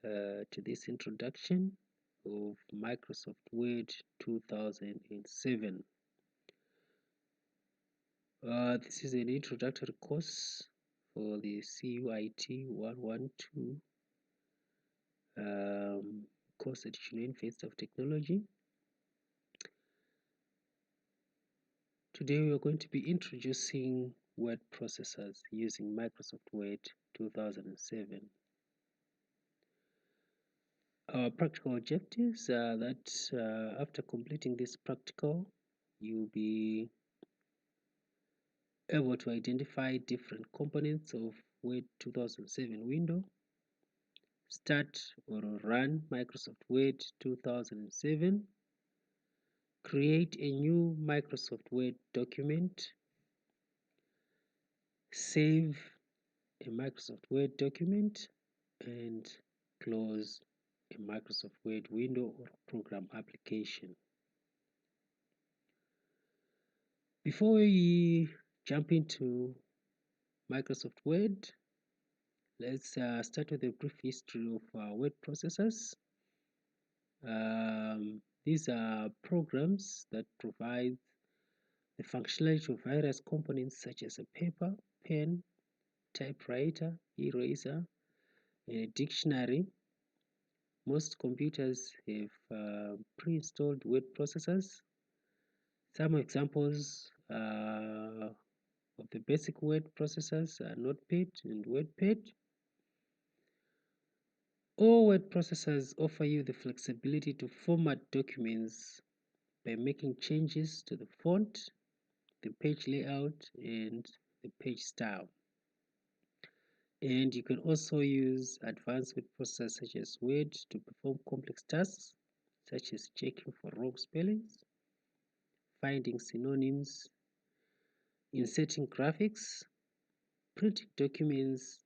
to this introduction of Microsoft Word 2007. This is an introductory course for the CUIT 112 course at University of Technology. Today we are going to be introducing word processors using Microsoft Word 2007. Our practical objectives are that after completing this practical, you'll be able to identify different components of Word 2007 window, start or run Microsoft Word 2007, create a new Microsoft Word document, save a Microsoft Word document, and close a Microsoft Word window or program application. Before we jump into Microsoft Word, let's start with a brief history of word processors. These are programs that provide the functionality of various components such as a paper, pen, typewriter, eraser, and a dictionary. Most computers have pre-installed word processors. Some examples of the basic word processors are Notepad and WordPad. All word processors offer you the flexibility to format documents by making changes to the font, the page layout, and the page style. And you can also use advanced word processors such as Word to perform complex tasks such as checking for wrong spellings, finding synonyms, inserting graphics, printing documents,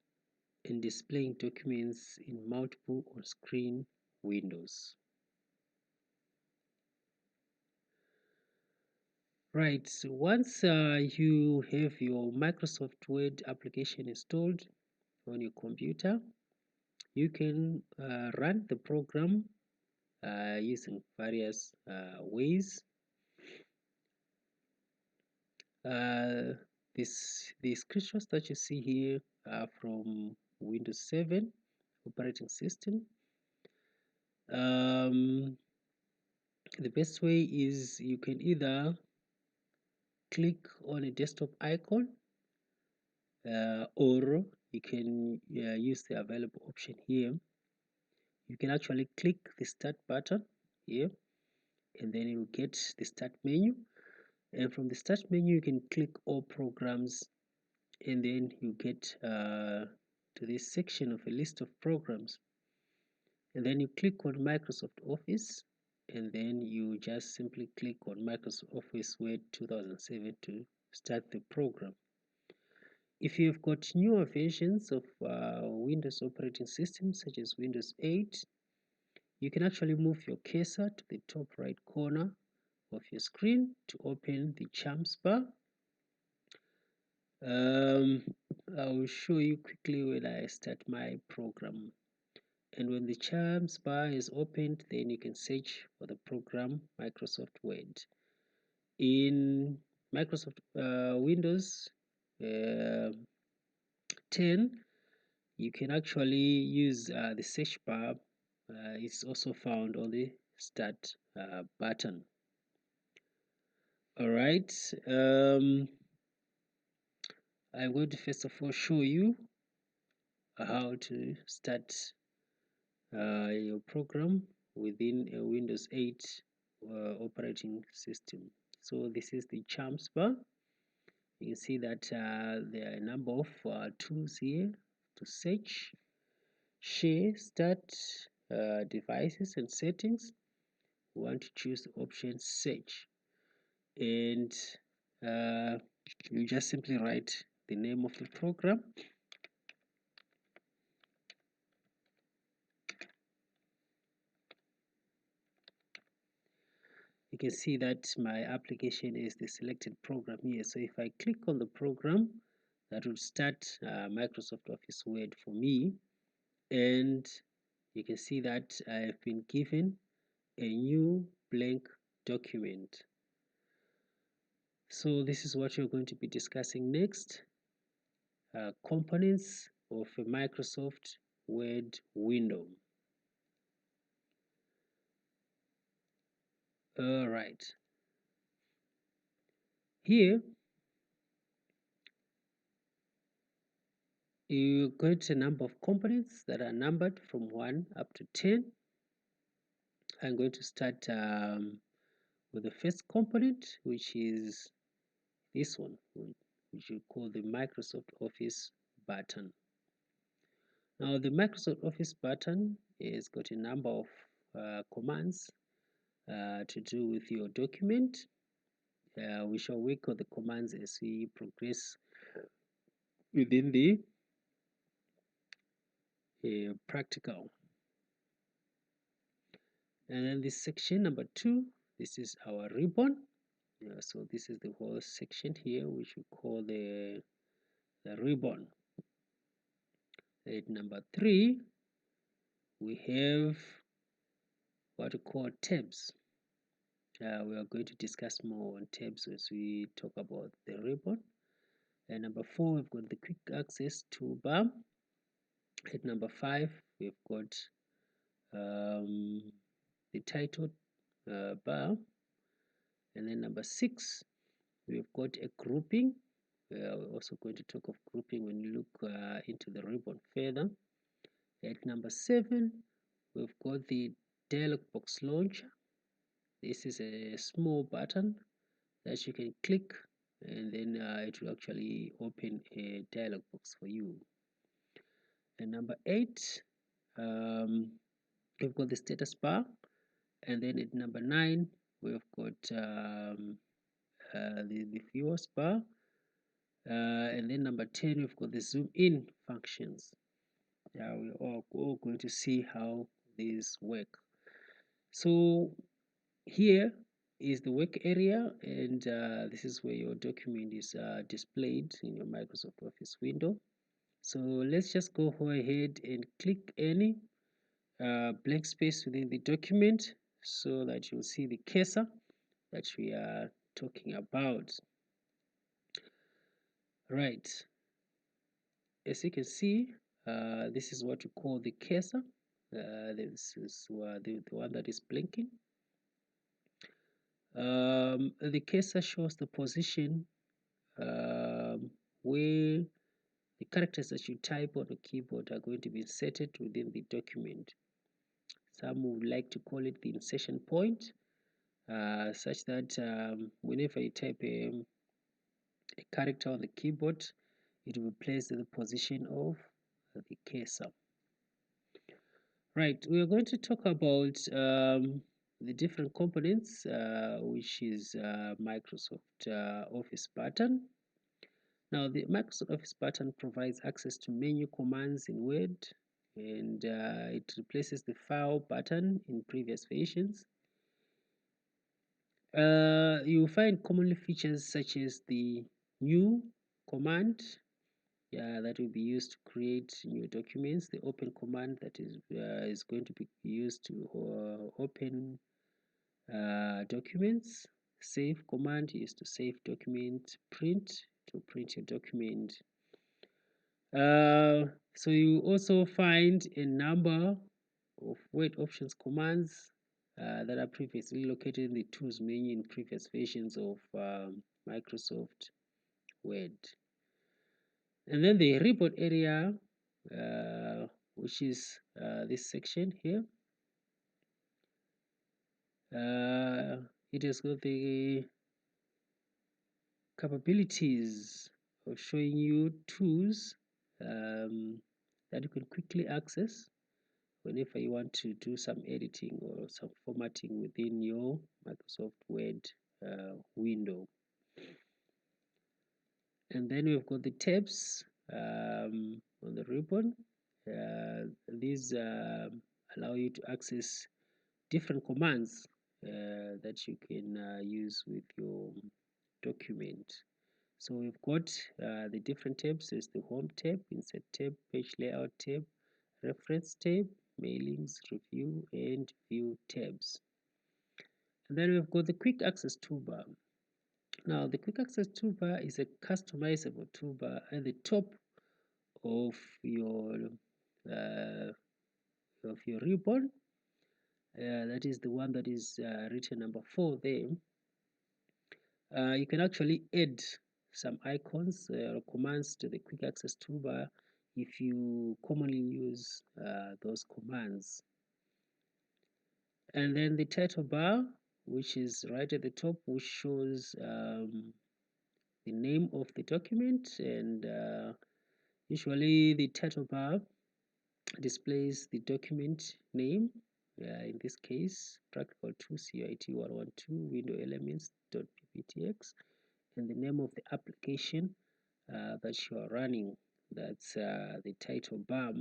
and displaying documents in multiple on-screen windows. Right, so once you have your Microsoft Word application installed on your computer, you can run the program using various ways. The screenshots that you see here are from Windows 7 operating system. The best way is you can either click on a desktop icon or you can use the available option here. You can actually click the start button here and then you get the start menu, and from the start menu you can click all programs and then you get to this section of a list of programs, and then you click on Microsoft Office and then you just simply click on Microsoft Office Word 2007 to start the program. If you've got newer versions of Windows operating systems such as Windows 8, you can actually move your cursor to the top right corner of your screen to open the Charms bar. I will show you quickly when I start my program. And when the Charms bar is opened, then you can search for the program Microsoft Word. In Microsoft Windows 10, you can actually use the search bar. It's also found on the start button. All right. I'm going to first of all show you how to start your program within a Windows 8 operating system. So this is the Charms bar. You can see that there are a number of tools here to search, share, start devices and settings. We want to choose the option search, and you just simply write the name of the program. You can see that my application is the selected program here. So if I click on the program, that will start Microsoft Office Word for me. And you can see that I've been given a new blank document. So this is what you're going to be discussing next. Components of a Microsoft Word window. All right. Here, you got a number of components that are numbered from 1 up to 10. I'm going to start with the first component, which is this one, which you call the Microsoft Office button. Now, the Microsoft Office button has got a number of commands to do with your document. We shall work on the commands as we progress within the practical. And then this section number 2, this is our ribbon. So this is the whole section here, which we call the ribbon. At number 3, we have what we call tabs. We are going to discuss more on tabs as we talk about the ribbon. And number 4, we've got the quick access toolbar. At number 5, we've got the title bar. And then number 6, we've got a grouping. We're also going to talk of grouping when you look into the ribbon further. At number 7, we've got the dialog box launcher. This is a small button that you can click, and then it will actually open a dialog box for you. And number 8, we've got the status bar. And then at number 9, we've got the viewers bar. And then number 10, we've got the zoom in functions. We're all going to see how these work. So here is the work area, and this is where your document is displayed in your Microsoft Office window. So let's just go ahead and click any blank space within the document so that you'll see the cursor that we are talking about. Right, as you can see, this is what we call the cursor. This is the one that is blinking. The cursor shows the position where the characters that you type on the keyboard are going to be inserted within the document. Some would like to call it the insertion point, such that whenever you type a character on the keyboard, it will be placed in the position of the cursor. Right, we are going to talk about the different components, which is Microsoft Office button. Now, the Microsoft Office button provides access to menu commands in Word, and it replaces the file button in previous versions. You will find commonly features such as the new command that will be used to create new documents, the open command that is going to be used to open documents, save command used to save document, print to print your document. So you also find a number of Word options commands that are previously located in the tools menu in previous versions of Microsoft Word. And then the ribbon area, which is this section here, it has got the capabilities of showing you tools that you can quickly access whenever you want to do some editing or some formatting within your Microsoft Word window. And then we've got the tabs on the ribbon. These allow you to access different commands that you can use with your document. So we've got the different tabs. There's the home tab, insert tab, page layout tab, reference tab, mailings, review, and view tabs. And then we've got the quick access toolbar. Now the quick access toolbar is a customizable toolbar at the top of your ribbon. That is the one that is written number 4 there. You can actually add some icons or commands to the quick access toolbar if you commonly use those commands. And then the title bar, which is right at the top, which shows the name of the document, and usually the title bar displays the document name, in this case practical 2 CIT 112 window elements.pptx, and the name of the application that you are running. That's the title bar.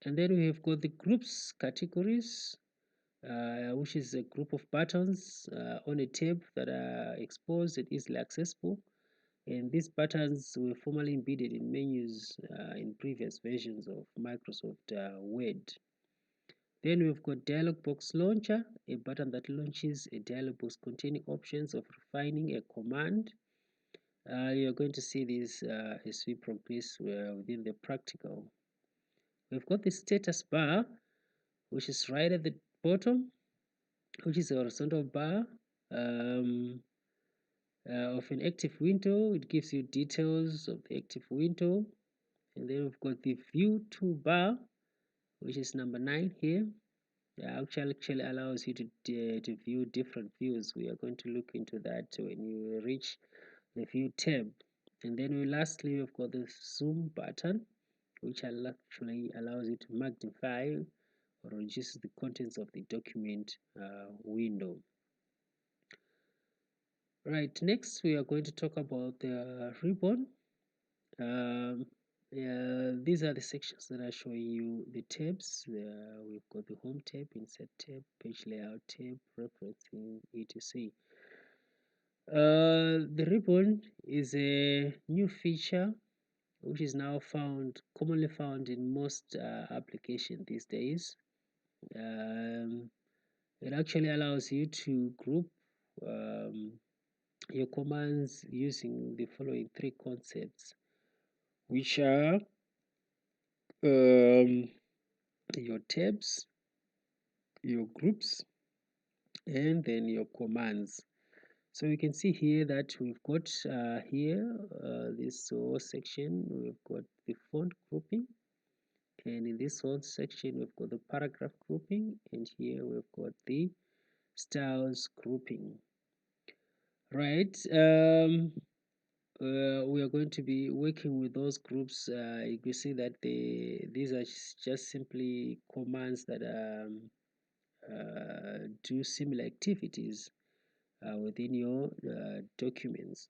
And then we have got the groups categories, which is a group of buttons on a tab that are exposed and easily accessible. And these buttons were formerly embedded in menus in previous versions of Microsoft Word. Then we've got dialog box launcher, a button that launches a dialog box containing options of refining a command. You're going to see this as we progress within the practical. We've got the status bar, which is right at the bottom, which is a horizontal bar of an active window. It gives you details of the active window. And then we've got the view toolbar, which is number 9 here. Actually allows you to view different views. We are going to look into that when you reach the view tab. And then lastly, we've got the zoom button, which actually allows you to magnify or reduce the contents of the document window. Right, next we are going to talk about the ribbon. These are the sections that are showing you the tabs. We've got the home tab, insert tab, page layout tab, referencing, etc. The ribbon is a new feature which is now commonly found in most applications these days. It actually allows you to group your commands using the following 3 concepts, which are your tabs, your groups, and then your commands. So you can see here that we've got this whole section, we've got the font grouping, and in this whole section we've got the paragraph grouping, and here we've got the styles grouping. Right, we are going to be working with those groups. You can see that these are just simply commands that do similar activities within your documents.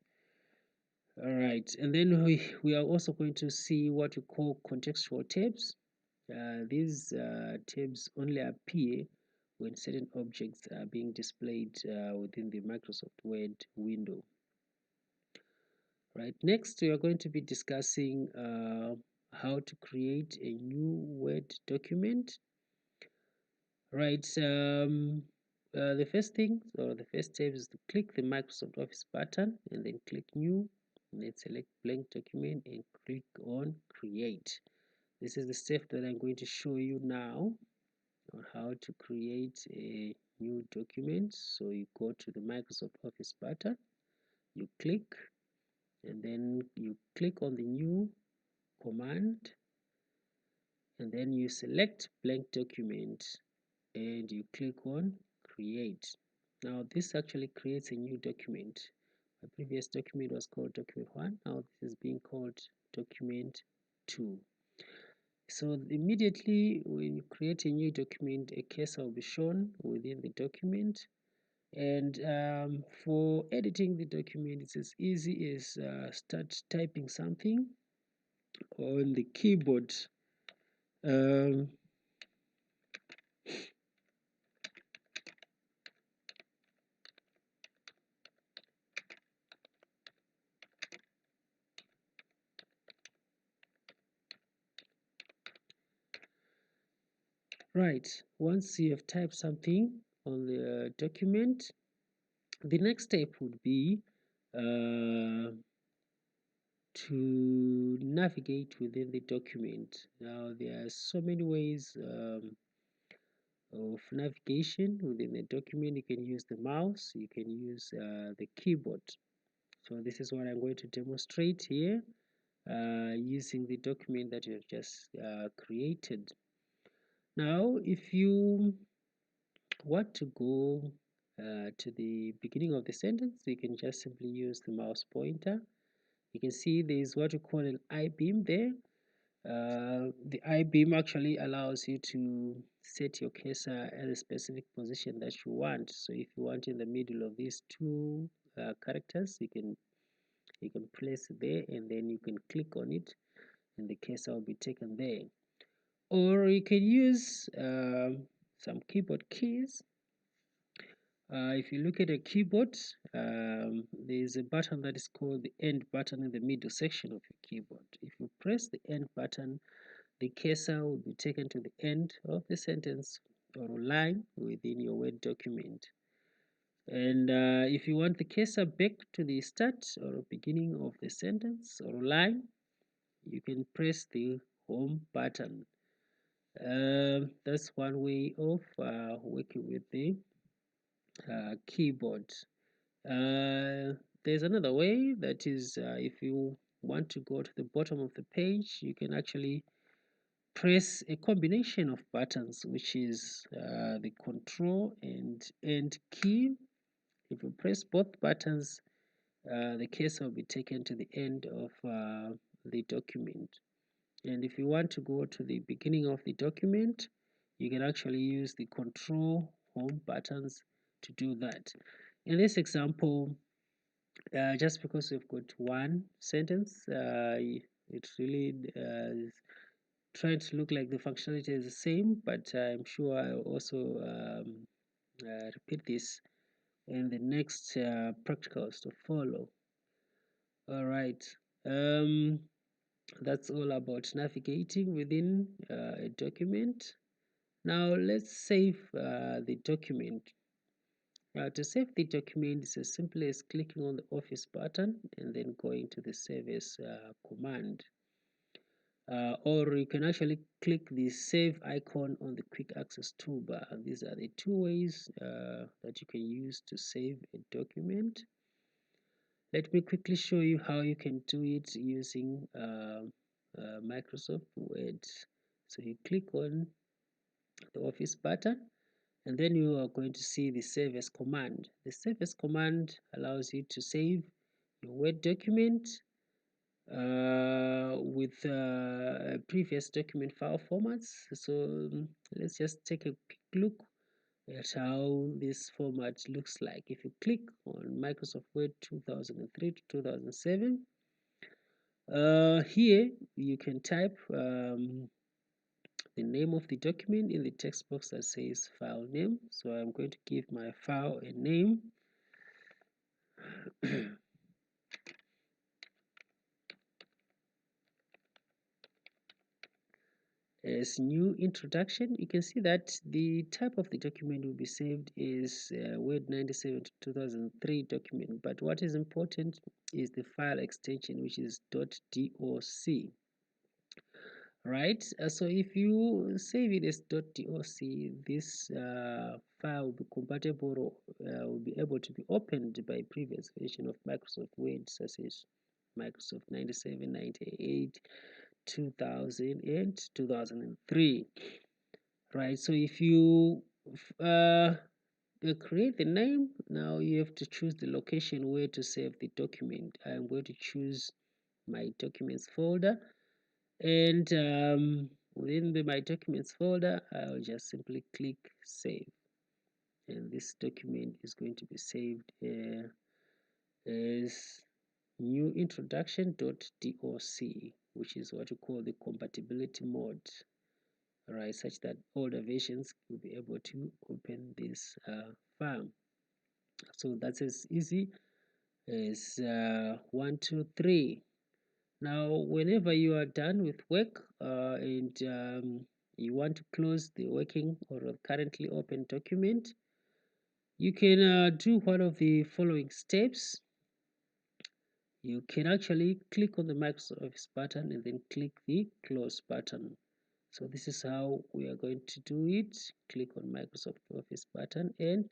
All right, and then we are also going to see what we call contextual tabs. These tabs only appear when certain objects are being displayed within the Microsoft Word window. Right, next we are going to be discussing how to create a new Word document. Right, the first thing, or the first step, is to click the Microsoft Office button and then click New, and then select blank document and click on Create. This is the step that I'm going to show you now on how to create a new document. So you go to the Microsoft Office button, you click, and then you click on the New command, and then you select blank document and you click on Create. Now this actually creates a new document. My previous document was called document 1. Now this is being called document 2. So immediately when you create a new document, a cursor will be shown within the document. And for editing the document, it's as easy as start typing something on the keyboard. Right, once you have typed something on the document, the next step would be to navigate within the document. Now there are so many ways of navigation within the document. You can use the mouse, you can use the keyboard. So this is what I'm going to demonstrate here using the document that you have just created. Now if you want to go to the beginning of the sentence, you can just simply use the mouse pointer. You can see there is what we call an I-beam there. The I-beam actually allows you to set your cursor at a specific position that you want. So if you want in the middle of these two characters, you can place it there, and then you can click on it and the cursor will be taken there. Or you can use some keyboard keys. If you look at a keyboard, there is a button that is called the end button in the middle section of your keyboard. If you press the end button, the cursor will be taken to the end of the sentence or line within your Word document. And if you want the cursor back to the start or beginning of the sentence or line, you can press the home button. That's one way of working with the keyboard. There's another way, that is if you want to go to the bottom of the page, you can actually press a combination of buttons, which is the control and end key. If you press both buttons, the cursor will be taken to the end of the document. And if you want to go to the beginning of the document, you can actually use the control home buttons to do that. In this example, just because we've got one sentence, it really is trying to look like the functionality is the same, but I'm sure I'll also repeat this in the next practicals to follow. All right, that's all about navigating within a document. Now let's save the document. To save the document, it's as simple as clicking on the Office button and then going to the Save As command. Or you can actually click the Save icon on the Quick Access toolbar. These are the two ways that you can use to save a document. Let me quickly show you how you can do it using Microsoft Word. So you click on the Office button, and then you are going to see the Save As command. The Save As command allows you to save your Word document with previous document file formats. So let's just take a quick look at how this format looks like. If you click on Microsoft Word 2003 to 2007, here you can type the name of the document in the text box that says file name. So I'm going to give my file a name. As new introduction, you can see that the type of the document will be saved is Word 97 to 2003 document, but what is important is the file extension, which is .doc. Right, so if you save it as .doc, this file will be compatible, will be able to be opened by previous version of Microsoft Word, such as Microsoft 97, 98, 2000 and 2003. Right, so if you create the name, now you have to choose the location where to save the document. I'm going to choose my documents folder, and within the my documents folder, I'll just simply click save, and this document is going to be saved as new introduction.doc, which is what we call the compatibility mode, right, such that older versions will be able to open this file. So that's as easy as 1, 2, 3. Now whenever you are done with work and you want to close the working or currently open document, you can do one of the following steps. You can actually click on the Microsoft Office button and then click the close button. So this is how we are going to do it. Click on Microsoft Office button and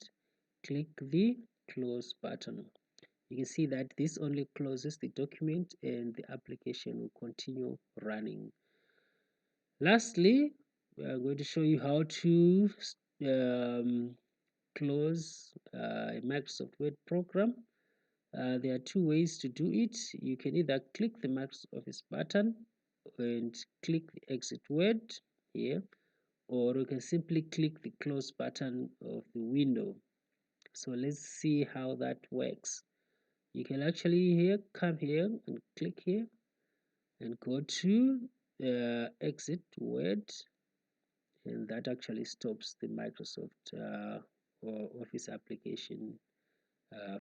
click the close button. You can see that this only closes the document and the application will continue running. Lastly, we are going to show you how to close a Microsoft Word program. There are two ways to do it. You can either click the Microsoft Office button and click the exit word here, or you can simply click the close button of the window. So let's see how that works. You can actually come here and click here and go to exit word, and that actually stops the Microsoft Office application